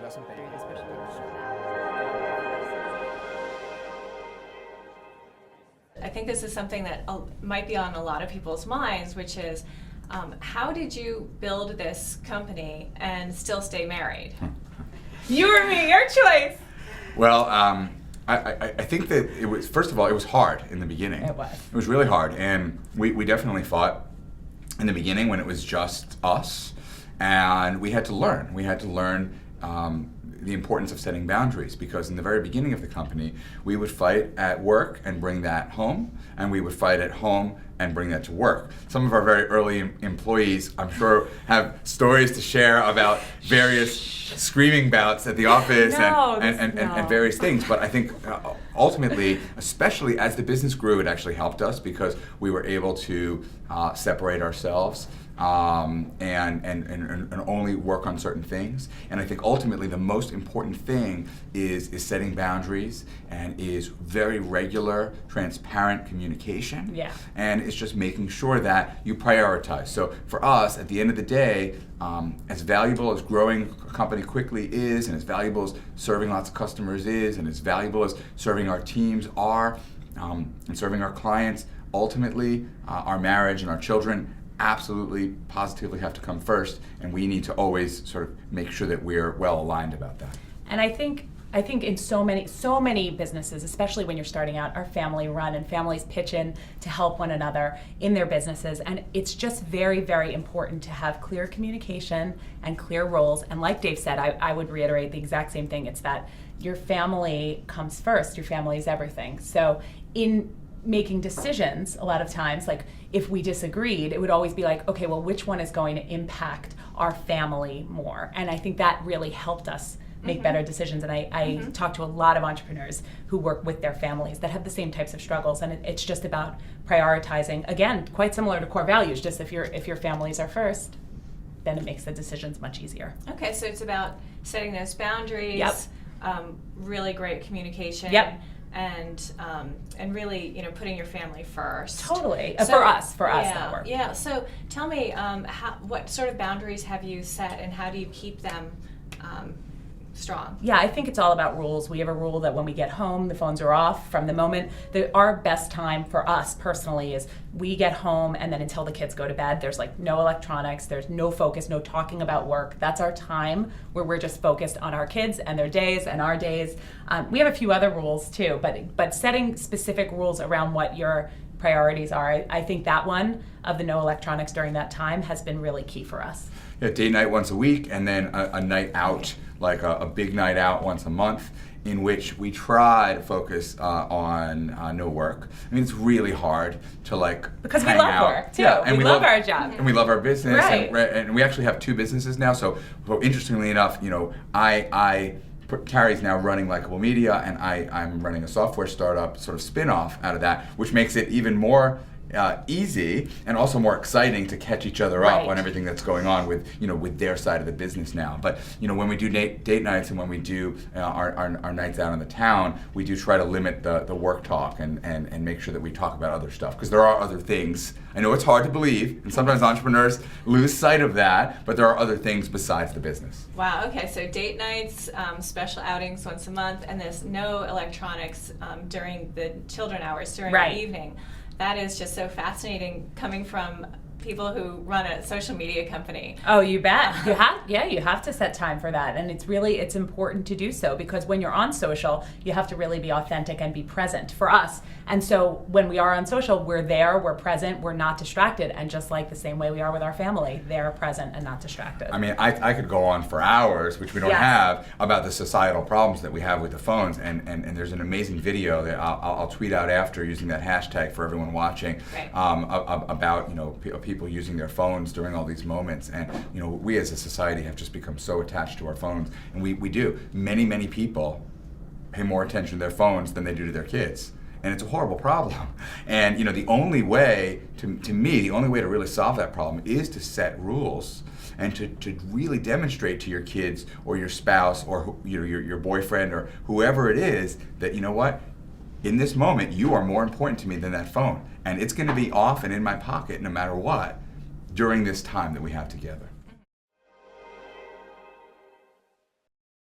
investment banking. I think this is something that might be on a lot of people's minds, which is, how did you build this company and still stay married? You or me, your choice. Well, I think that it was, first of all, it was hard in the beginning. It was. It was really hard, and we definitely fought in the beginning when it was just us, and we had to learn. We had to learn the importance of setting boundaries, because in the very beginning of the company, we would fight at work and bring that home, and we would fight at home and bring that to work. Some of our very early employees, I'm sure, have stories to share about various screaming bouts at the office and various things. But I think ultimately, especially as the business grew, it actually helped us because we were able to separate ourselves and only work on certain things. And I think ultimately the most important thing is setting boundaries and is very regular, transparent communication. Yeah. And it's just making sure that you prioritize. So for us, at the end of the day, as valuable as growing a company quickly is, and as valuable as serving lots of customers is, and as valuable as serving our teams are, and serving our clients, ultimately our marriage and our children absolutely, positively have to come first, and we need to always sort of make sure that we're well aligned about that. And I think in so many businesses, especially when you're starting out, are family run, and families pitch in to help one another in their businesses. And it's just very, very important to have clear communication and clear roles. And like Dave said, I would reiterate the exact same thing. It's that your family comes first. Your family is everything. So in making decisions, a lot of times, like if we disagreed, it would always be like, okay, well, which one is going to impact our family more? And I think that really helped us make better decisions. And I talk to a lot of entrepreneurs who work with their families that have the same types of struggles. And it's just about prioritizing, again, quite similar to core values, just if your families are first, then it makes the decisions much easier. Okay, so it's about setting those boundaries, Yep. Really great communication. Yep. And really, putting your family first. Totally. So, for us, yeah, that works. Yeah. So tell me, what sort of boundaries have you set, and how do you keep them strong? Yeah, I think it's all about rules. We have a rule that when we get home, the phones are off from the moment. Our best time for us personally is we get home, and then until the kids go to bed, there's like no electronics, there's no focus, no talking about work. That's our time where we're just focused on our kids and their days and our days. We have a few other rules too, but setting specific rules around what your priorities are, I think that one of the no electronics during that time has been really key for us. Yeah, date night once a week, and then a night out, like a big night out once a month, in which we try to focus on no work. I mean, it's really hard to because we hang love out. work too. Yeah, and we love our job. and we love our business. Right. And we actually have two businesses now. So interestingly enough, Carrie's now running Likeable Media, and I'm running a software startup sort of spin-off out of that, which makes it even more easy and also more exciting to catch each other up Right. on everything that's going on with their side of the business now. But when we do date nights and when we do our nights out in the town, we do try to limit the work talk and make sure that we talk about other stuff, because there are other things. I know it's hard to believe, and sometimes entrepreneurs lose sight of that, but there are other things besides the business. Wow. Okay. So date nights, special outings once a month, and there's no electronics during the children hours during Right. the evening. That is just so fascinating, coming from people who run a social media company. Oh, you bet. You have to set time for that. And it's important to do so, because when you're on social, you have to really be authentic and be present for us. And so when we are on social, we're there, we're present, we're not distracted. And just like the same way we are with our family, they're present and not distracted. I mean, I could go on for hours, which we don't Yes. have, about the societal problems that we have with the phones. And there's an amazing video that I'll tweet out after, using that hashtag for everyone watching, Right. about people using their phones during all these moments. And we as a society have just become so attached to our phones, and we do. Many people pay more attention to their phones than they do to their kids. And it's a horrible problem. And the only way, to me, the only way to really solve that problem is to set rules and to really demonstrate to your kids or your spouse or your boyfriend or whoever it is that, what, in this moment, you are more important to me than that phone. And it's going to be off and in my pocket no matter what during this time that we have together.